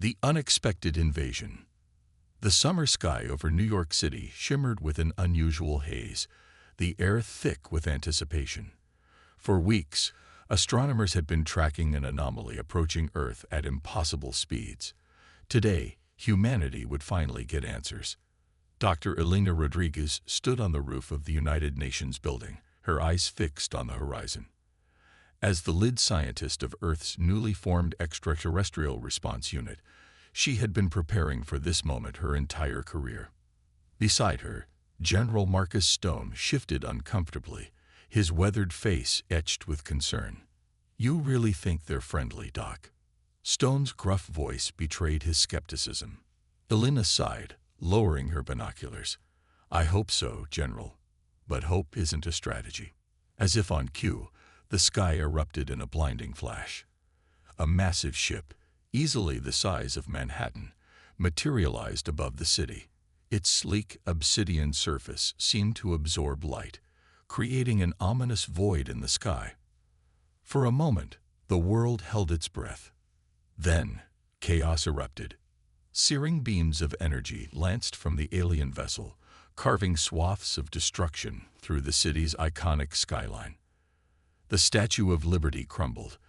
The unexpected invasion. The summer sky over New York City shimmered with an unusual haze, the air thick with anticipation. For weeks, astronomers had been tracking an anomaly approaching Earth at impossible speeds. Today, humanity would finally get answers. Dr. Elena Rodriguez stood on the roof of the United Nations building, her eyes fixed on the horizon. As the lead scientist of Earth's newly formed extraterrestrial response unit, she had been preparing for this moment her entire career. Beside her, General Marcus Stone shifted uncomfortably, his weathered face etched with concern. "You really think they're friendly, Doc?" Stone's gruff voice betrayed his skepticism. Elena sighed, lowering her binoculars. "I hope so, General. But hope isn't a strategy." As if on cue, the sky erupted in a blinding flash. A massive ship, easily the size of Manhattan, materialized above the city. Its sleek obsidian surface seemed to absorb light, creating an ominous void in the sky. For a moment, the world held its breath. Then, chaos erupted. Searing beams of energy lanced from the alien vessel, carving swaths of destruction through the city's iconic skyline. The Statue of Liberty crumbled,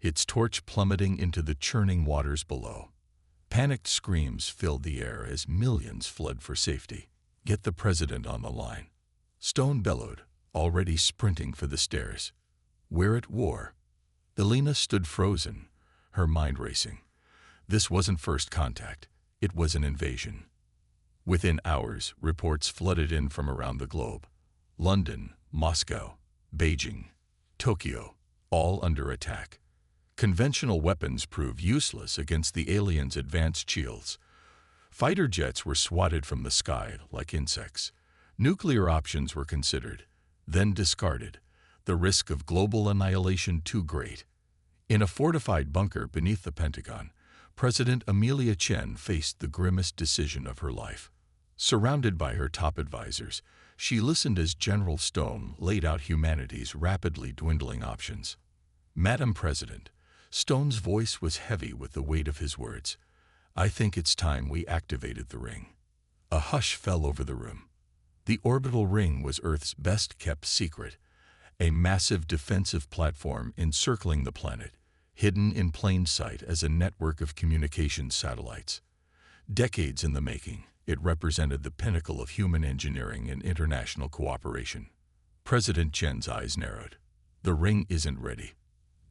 its torch plummeting into the churning waters below. Panicked screams filled the air as millions fled for safety. "Get the president on the line," Stone bellowed, already sprinting for the stairs. "We're at war." Elena stood frozen, her mind racing. This wasn't first contact, it was an invasion. Within hours, reports flooded in from around the globe. London, Moscow, Beijing, Tokyo, all under attack. Conventional weapons proved useless against the aliens' advanced shields. Fighter jets were swatted from the sky like insects. Nuclear options were considered, then discarded, the risk of global annihilation too great. In a fortified bunker beneath the Pentagon, President Amelia Chen faced the grimmest decision of her life. Surrounded by her top advisors, she listened as General Stone laid out humanity's rapidly dwindling options. "Madam President," Stone's voice was heavy with the weight of his words, "I think it's time we activated the ring." A hush fell over the room. The orbital ring was Earth's best-kept secret, a massive defensive platform encircling the planet, hidden in plain sight as a network of communications satellites. Decades in the making, it represented the pinnacle of human engineering and international cooperation. President Chen's eyes narrowed. "The ring isn't ready.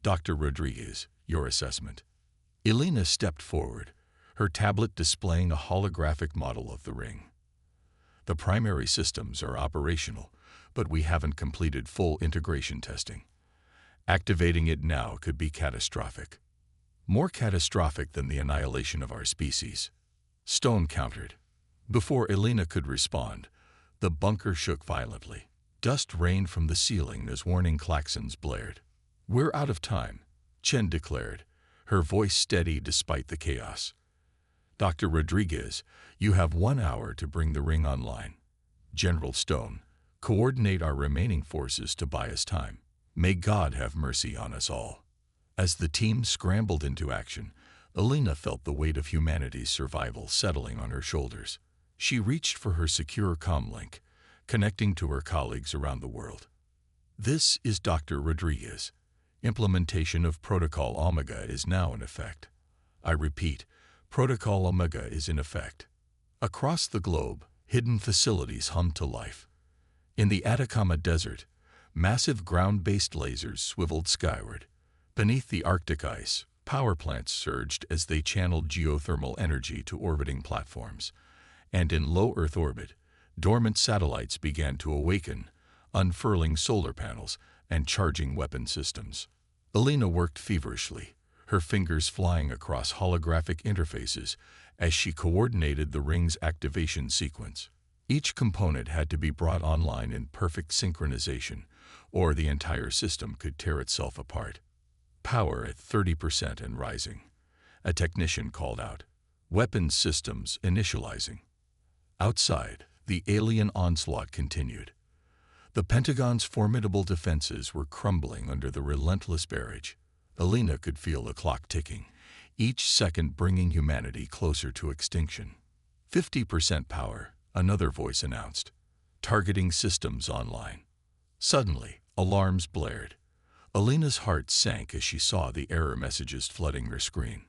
Dr. Rodriguez, your assessment." Elena stepped forward, her tablet displaying a holographic model of the ring. "The primary systems are operational, but we haven't completed full integration testing. Activating it now could be catastrophic. More catastrophic than the annihilation of our species." Stone countered. Before Elena could respond, the bunker shook violently. Dust rained from the ceiling as warning klaxons blared. "We're out of time," Chen declared, her voice steady despite the chaos. "Dr. Rodriguez, you have 1 hour to bring the ring online. General Stone, coordinate our remaining forces to buy us time. May God have mercy on us all." As the team scrambled into action, Elena felt the weight of humanity's survival settling on her shoulders. She reached for her secure comlink, connecting to her colleagues around the world. "This is Dr. Rodriguez. Implementation of Protocol Omega is now in effect. I repeat, Protocol Omega is in effect." Across the globe, hidden facilities hummed to life. In the Atacama Desert, massive ground-based lasers swiveled skyward. Beneath the Arctic ice, power plants surged as they channeled geothermal energy to orbiting platforms. And in low Earth orbit, dormant satellites began to awaken, unfurling solar panels and charging weapon systems. Elena worked feverishly, her fingers flying across holographic interfaces as she coordinated the ring's activation sequence. Each component had to be brought online in perfect synchronization, or the entire system could tear itself apart. "Power at 30% and rising," a technician called out. "Weapons systems initializing." Outside, the alien onslaught continued. The Pentagon's formidable defenses were crumbling under the relentless barrage. Elena could feel the clock ticking, each second bringing humanity closer to extinction. 50% power, another voice announced. Targeting systems online. Suddenly, alarms blared. Alina's heart sank as she saw the error messages flooding her screen.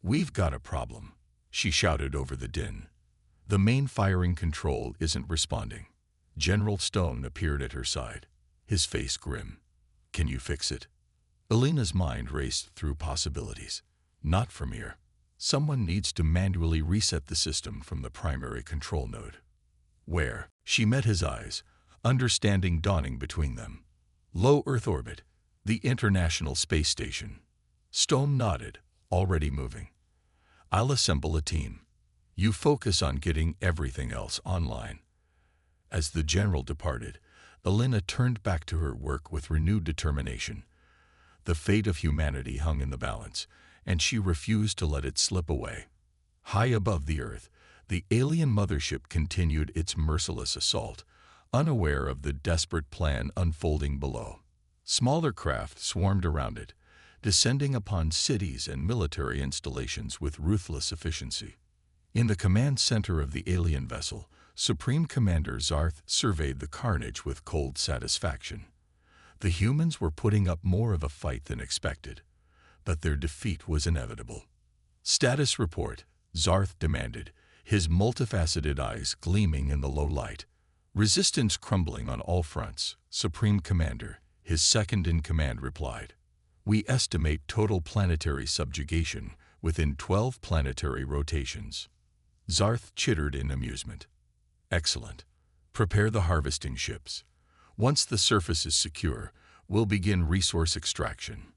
"We've got a problem," she shouted over the din. "The main firing control isn't responding." General Stone appeared at her side, his face grim. "Can you fix it?" Alina's mind raced through possibilities. "Not from here. Someone needs to manually reset the system from the primary control node." "Where?" She met his eyes, understanding dawning between them. "Low Earth orbit, the International Space Station." Stone nodded, already moving. "I'll assemble a team. You focus on getting everything else online." As the general departed, Alina turned back to her work with renewed determination. The fate of humanity hung in the balance, and she refused to let it slip away. High above the Earth, the alien mothership continued its merciless assault, unaware of the desperate plan unfolding below. Smaller craft swarmed around it, descending upon cities and military installations with ruthless efficiency. In the command center of the alien vessel, Supreme Commander Zarth surveyed the carnage with cold satisfaction. The humans were putting up more of a fight than expected, but their defeat was inevitable. "Status report," Zarth demanded, his multifaceted eyes gleaming in the low light. "Resistance crumbling on all fronts," Supreme Commander, his second-in-command, replied. "We estimate total planetary subjugation within 12 planetary rotations." Zarth chittered in amusement. "Excellent. Prepare the harvesting ships. Once the surface is secure, we'll begin resource extraction."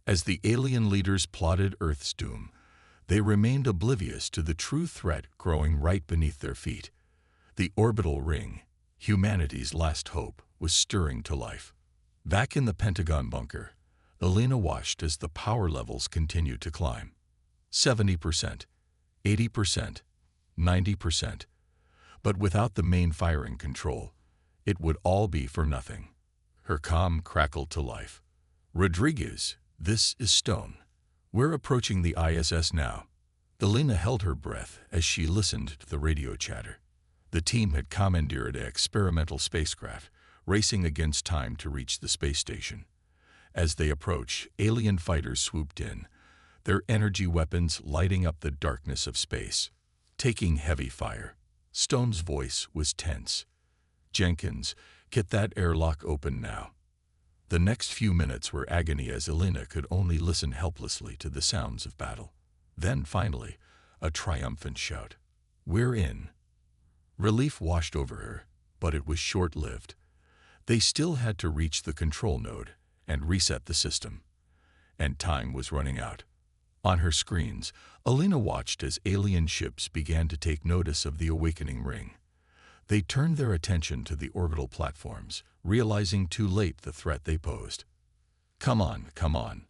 As the alien leaders plotted Earth's doom, they remained oblivious to the true threat growing right beneath their feet. The orbital ring, humanity's last hope, was stirring to life. Back in the Pentagon bunker, Alina watched as the power levels continued to climb. 70%, 80%, 90%. But without the main firing control, it would all be for nothing. Her comm crackled to life. "Rodriguez, this is Stone. We're approaching the ISS now." Alina held her breath as she listened to the radio chatter. The team had commandeered an experimental spacecraft, racing against time to reach the space station. As they approached, alien fighters swooped in, their energy weapons lighting up the darkness of space. Taking heavy fire, Stone's voice was tense. "Jenkins, get that airlock open now." The next few minutes were agony as Alina could only listen helplessly to the sounds of battle. Then, finally, a triumphant shout. "We're in." Relief washed over her, but it was short-lived. They still had to reach the control node and reset the system. And time was running out. On her screens, Alina watched as alien ships began to take notice of the awakening ring. They turned their attention to the orbital platforms, realizing too late the threat they posed. Come on,"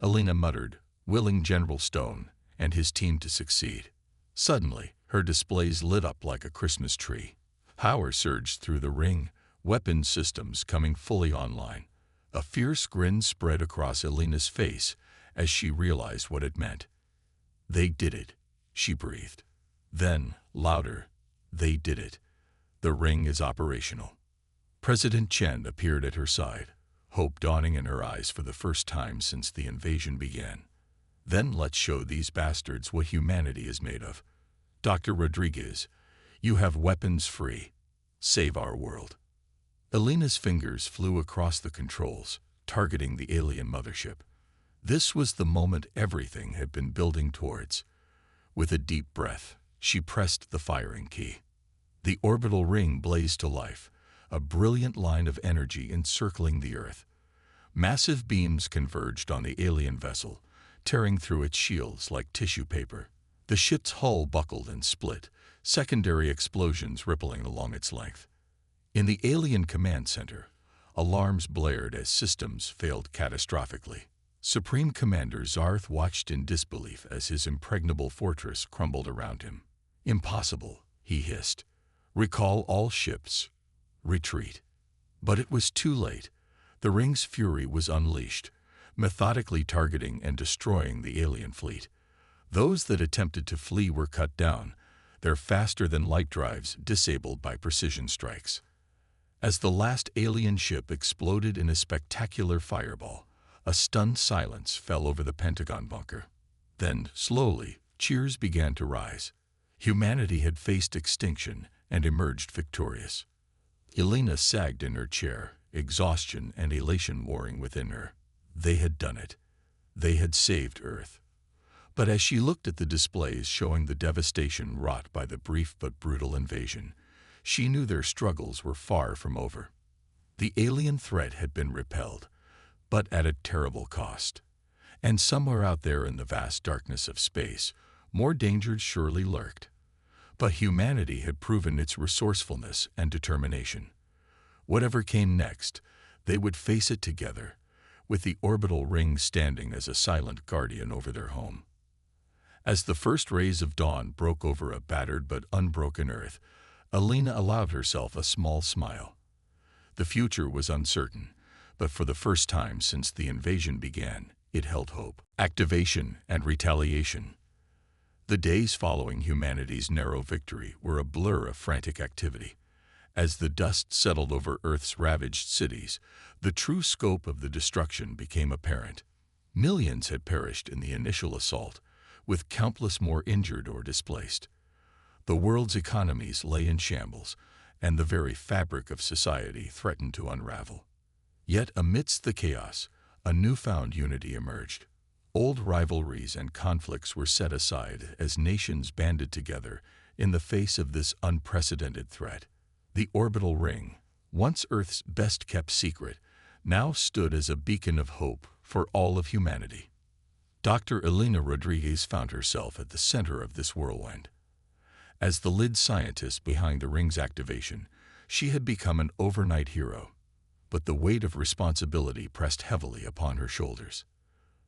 Alina muttered, willing General Stone and his team to succeed. Suddenly, her displays lit up like a Christmas tree. Power surged through the ring, weapon systems coming fully online. A fierce grin spread across Alina's face as she realized what it meant. "They did it," she breathed. Then, louder, "They did it. The ring is operational." President Chen appeared at her side, hope dawning in her eyes for the first time since the invasion began. "Then let's show these bastards what humanity is made of. Dr. Rodriguez, you have weapons free. Save our world." Alina's fingers flew across the controls, targeting the alien mothership. This was the moment everything had been building towards. With a deep breath, she pressed the firing key. The orbital ring blazed to life, a brilliant line of energy encircling the Earth. Massive beams converged on the alien vessel, tearing through its shields like tissue paper. The ship's hull buckled and split, secondary explosions rippling along its length. In the alien command center, alarms blared as systems failed catastrophically. Supreme Commander Zarth watched in disbelief as his impregnable fortress crumbled around him. "Impossible," he hissed. "Recall all ships. Retreat." But it was too late. The ring's fury was unleashed. methodically targeting and destroying the alien fleet. Those that attempted to flee were cut down, their faster-than-light drives disabled by precision strikes. As the last alien ship exploded in a spectacular fireball, a stunned silence fell over the Pentagon bunker. Then, slowly, cheers began to rise. Humanity had faced extinction and emerged victorious. Elena sagged in her chair, exhaustion and elation warring within her. They had done it. They had saved Earth. But as she looked at the displays showing the devastation wrought by the brief but brutal invasion, she knew their struggles were far from over. The alien threat had been repelled, but at a terrible cost. And somewhere out there in the vast darkness of space, more dangers surely lurked. But humanity had proven its resourcefulness and determination. Whatever came next, they would face it together, with the orbital ring standing as a silent guardian over their home. As the first rays of dawn broke over a battered but unbroken Earth, Elena allowed herself a small smile. The future was uncertain, but for the first time since the invasion began, it held hope, activation, and retaliation. The days following humanity's narrow victory were a blur of frantic activity. As the dust settled over Earth's ravaged cities, the true scope of the destruction became apparent. Millions had perished in the initial assault, with countless more injured or displaced. The world's economies lay in shambles, and the very fabric of society threatened to unravel. Yet amidst the chaos, a newfound unity emerged. Old rivalries and conflicts were set aside as nations banded together in the face of this unprecedented threat. The orbital ring, once Earth's best-kept secret, now stood as a beacon of hope for all of humanity. Dr. Elena Rodriguez found herself at the center of this whirlwind. As the lead scientist behind the ring's activation, she had become an overnight hero, but the weight of responsibility pressed heavily upon her shoulders.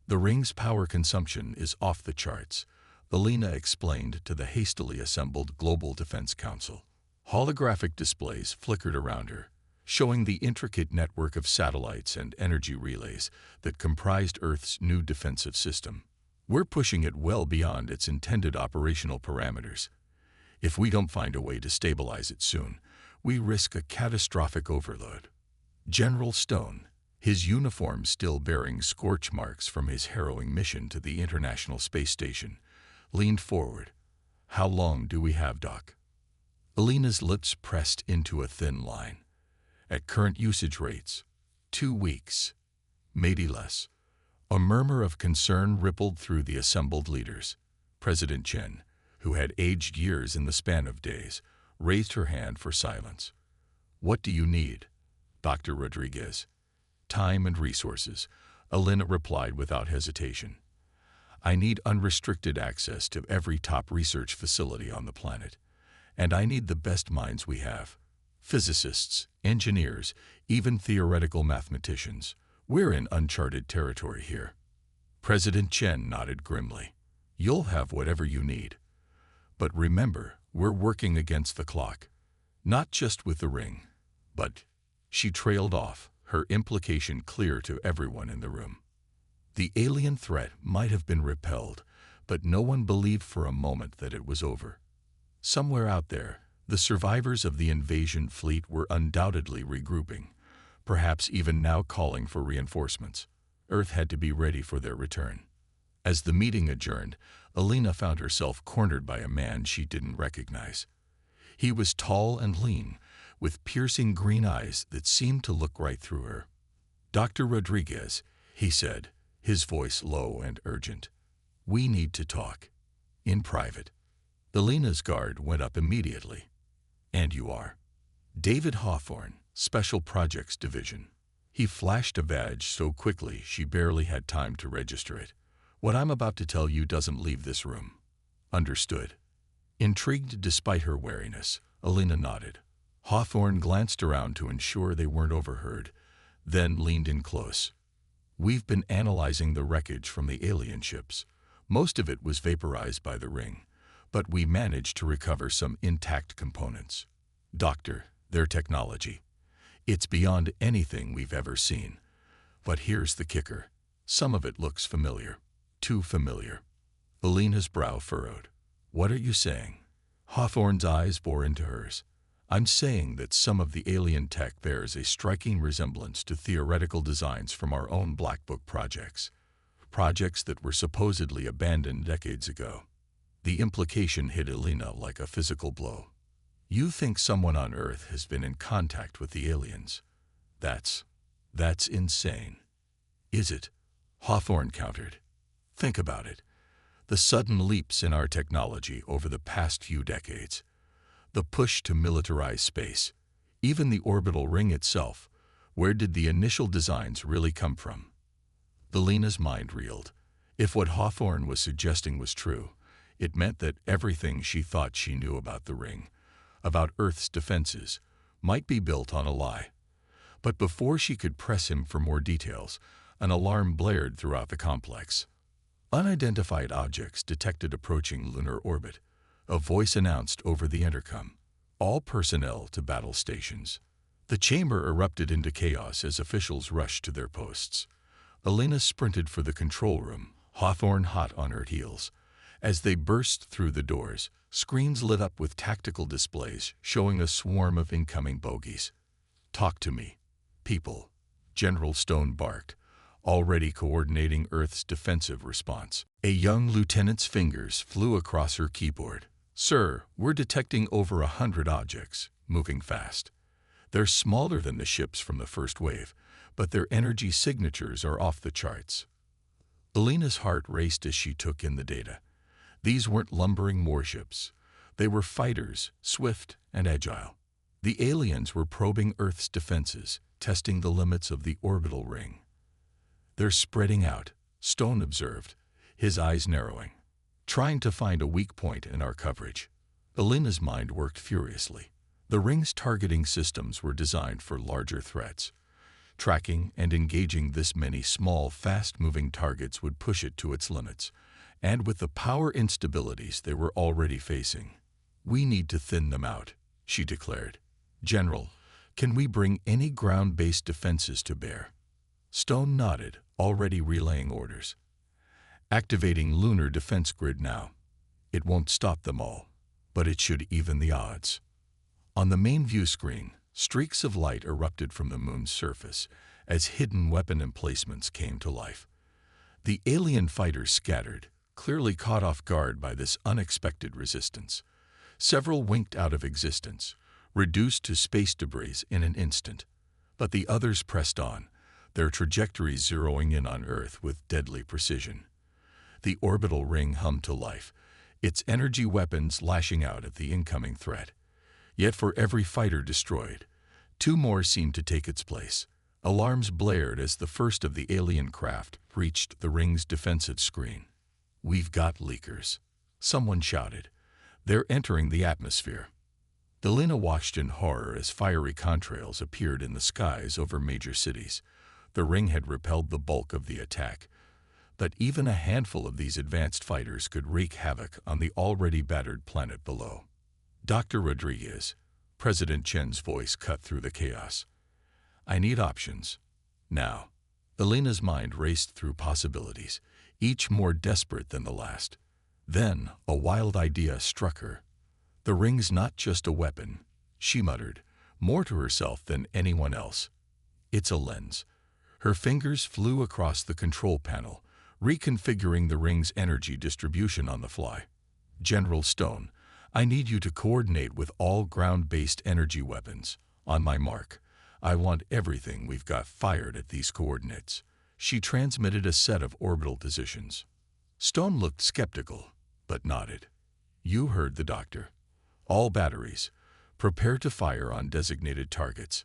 The ring's power consumption is off the charts, Elena explained to the hastily assembled Global Defense Council. Holographic displays flickered around her, showing the intricate network of satellites and energy relays that comprised Earth's new defensive system. We're pushing it well beyond its intended operational parameters. If we don't find a way to stabilize it soon, we risk a catastrophic overload. General Stone, his uniform still bearing scorch marks from his harrowing mission to the International Space Station, leaned forward. "How long do we have, Doc?" Elena's lips pressed into a thin line. "At current usage rates, 2 weeks, maybe less." A murmur of concern rippled through the assembled leaders. President Chen, who had aged years in the span of days, raised her hand for silence. "What do you need, Dr. Rodriguez?" "Time and resources," Elena replied without hesitation. "I need unrestricted access to every top research facility on the planet. And I need the best minds we have. Physicists, engineers, even theoretical mathematicians. We're in uncharted territory here." President Chen nodded grimly. "You'll have whatever you need. But remember, we're working against the clock. Not just with the ring, but—" She trailed off, her implication clear to everyone in the room. The alien threat might have been repelled, but no one believed for a moment that it was over. Somewhere out there, the survivors of the invasion fleet were undoubtedly regrouping, perhaps even now calling for reinforcements. Earth had to be ready for their return. As the meeting adjourned, Elena found herself cornered by a man she didn't recognize. He was tall and lean, with piercing green eyes that seemed to look right through her. "Dr. Rodriguez," he said, his voice low and urgent. "We need to talk. In private." Elena's guard went up immediately. "And you are?" "David Hawthorne, Special Projects Division." He flashed a badge so quickly she barely had time to register it. "What I'm about to tell you doesn't leave this room." "Understood." Intrigued despite her wariness, Elena nodded. Hawthorne glanced around to ensure they weren't overheard, then leaned in close. "We've been analyzing the wreckage from the alien ships. Most of it was vaporized by the ring, but we managed to recover some intact components. Doctor, their technology. It's beyond anything we've ever seen. But here's the kicker. Some of it looks familiar. Too familiar. Alina's brow furrowed. What are you saying? Hawthorne's eyes bore into hers. I'm saying that some of the alien tech bears a striking resemblance to theoretical designs from our own Black Book projects. Projects that were supposedly abandoned decades ago. The implication hit Alina like a physical blow. You think someone on Earth has been in contact with the aliens? That's insane. Is it? Hawthorne countered. Think about it. The sudden leaps in our technology over the past few decades. The push to militarize space. Even the orbital ring itself. Where did the initial designs really come from? Alina's mind reeled. If what Hawthorne was suggesting was true, it meant that everything she thought she knew about the ring, about Earth's defenses, might be built on a lie. But before she could press him for more details, an alarm blared throughout the complex. Unidentified objects detected approaching lunar orbit. A voice announced over the intercom, "All personnel to battle stations." The chamber erupted into chaos as officials rushed to their posts. Alina sprinted for the control room, Hawthorne hot on her heels. As they burst through the doors, screens lit up with tactical displays showing a swarm of incoming bogies. "Talk to me, people," General Stone barked, already coordinating Earth's defensive response. A young lieutenant's fingers flew across her keyboard. "Sir, we're detecting over 100 objects, moving fast. They're smaller than the ships from the first wave, but their energy signatures are off the charts." Alina's heart raced as she took in the data. These weren't lumbering warships. They were fighters, swift and agile. The aliens were probing Earth's defenses, testing the limits of the orbital ring. "They're spreading out," Stone observed, his eyes narrowing, "trying to find a weak point in our coverage." Alina's mind worked furiously. The ring's targeting systems were designed for larger threats. Tracking and engaging this many small, fast-moving targets would push it to its limits, and with the power instabilities they were already facing. "We need to thin them out," she declared. "General, can we bring any ground-based defenses to bear?" Stone nodded, already relaying orders. "Activating lunar defense grid now. It won't stop them all, but it should even the odds." On the main view screen, streaks of light erupted from the moon's surface as hidden weapon emplacements came to life. The alien fighters scattered, clearly caught off guard by this unexpected resistance. Several winked out of existence, reduced to space debris in an instant. But the others pressed on, their trajectories zeroing in on Earth with deadly precision. The orbital ring hummed to life, its energy weapons lashing out at the incoming threat. Yet for every fighter destroyed, 2 more seemed to take its place. Alarms blared as the first of the alien craft breached the ring's defensive screen. "We've got leakers," someone shouted. "They're entering the atmosphere." Alina watched in horror as fiery contrails appeared in the skies over major cities. The ring had repelled the bulk of the attack, but even a handful of these advanced fighters could wreak havoc on the already battered planet below. "Dr. Rodriguez," President Chen's voice cut through the chaos. "I need options. Now." Alina's mind raced through possibilities, each more desperate than the last. Then a wild idea struck her. "The ring's not just a weapon," she muttered, more to herself than anyone else. "It's a lens." Her fingers flew across the control panel, reconfiguring the ring's energy distribution on the fly. "General Stone, I need you to coordinate with all ground-based energy weapons. On my mark. I want everything we've got fired at these coordinates." She transmitted a set of orbital positions. Stone looked skeptical, but nodded. "You heard the doctor. All batteries. Prepare to fire on designated targets."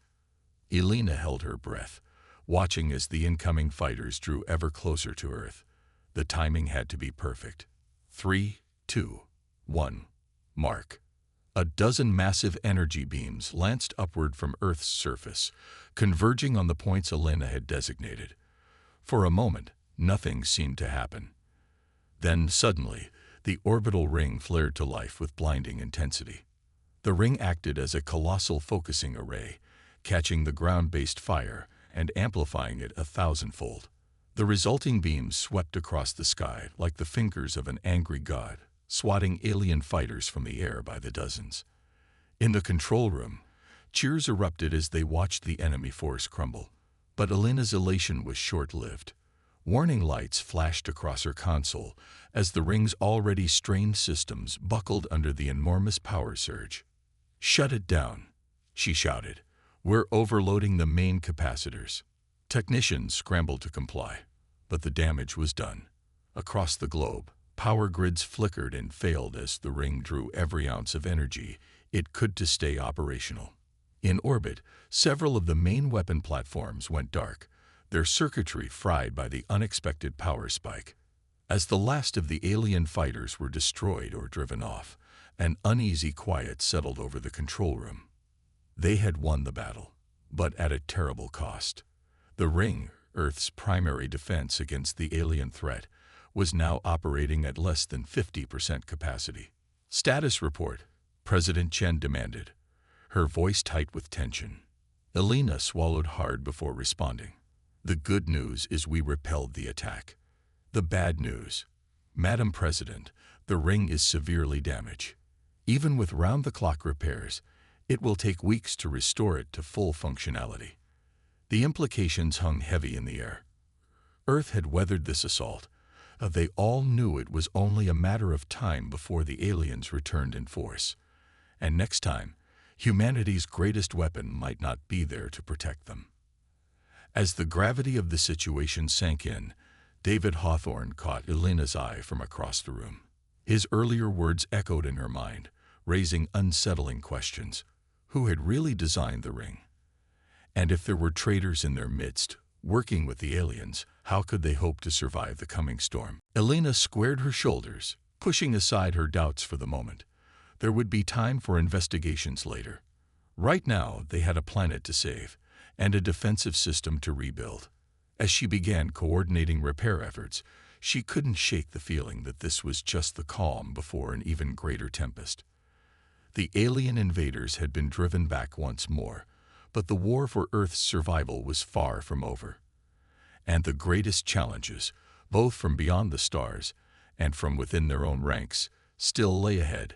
Alina held her breath, watching as the incoming fighters drew ever closer to Earth. The timing had to be perfect. 3, 2, 1. Mark. A dozen massive energy beams lanced upward from Earth's surface, converging on the points Alina had designated. For a moment, nothing seemed to happen. Then, suddenly, the orbital ring flared to life with blinding intensity. The ring acted as a colossal focusing array, catching the ground-based fire and amplifying it 1,000-fold. The resulting beams swept across the sky like the fingers of an angry god, swatting alien fighters from the air by the dozens. In the control room, cheers erupted as they watched the enemy force crumble. But Elena's elation was short-lived. Warning lights flashed across her console as the ring's already strained systems buckled under the enormous power surge. "Shut it down," she shouted. "We're overloading the main capacitors." Technicians scrambled to comply, but the damage was done. Across the globe, power grids flickered and failed as the ring drew every ounce of energy it could to stay operational. In orbit, several of the main weapon platforms went dark, their circuitry fried by the unexpected power spike. As the last of the alien fighters were destroyed or driven off, an uneasy quiet settled over the control room. They had won the battle, but at a terrible cost. The ring, Earth's primary defense against the alien threat, was now operating at less than 50% capacity. "Status report," President Chen demanded, her voice tight with tension. Elena swallowed hard before responding. "The good news is we repelled the attack. The bad news, Madam President, the ring is severely damaged. Even with round-the-clock repairs, it will take weeks to restore it to full functionality." The implications hung heavy in the air. Earth had weathered this assault. They all knew it was only a matter of time before the aliens returned in force. And next time, humanity's greatest weapon might not be there to protect them. As the gravity of the situation sank in, David Hawthorne caught Elena's eye from across the room. His earlier words echoed in her mind, raising unsettling questions. Who had really designed the ring? And if there were traitors in their midst, working with the aliens, how could they hope to survive the coming storm? Elena squared her shoulders, pushing aside her doubts for the moment. There would be time for investigations later. Right now, they had a planet to save and a defensive system to rebuild. As she began coordinating repair efforts, she couldn't shake the feeling that this was just the calm before an even greater tempest. The alien invaders had been driven back once more, but the war for Earth's survival was far from over. And the greatest challenges, both from beyond the stars and from within their own ranks, still lay ahead.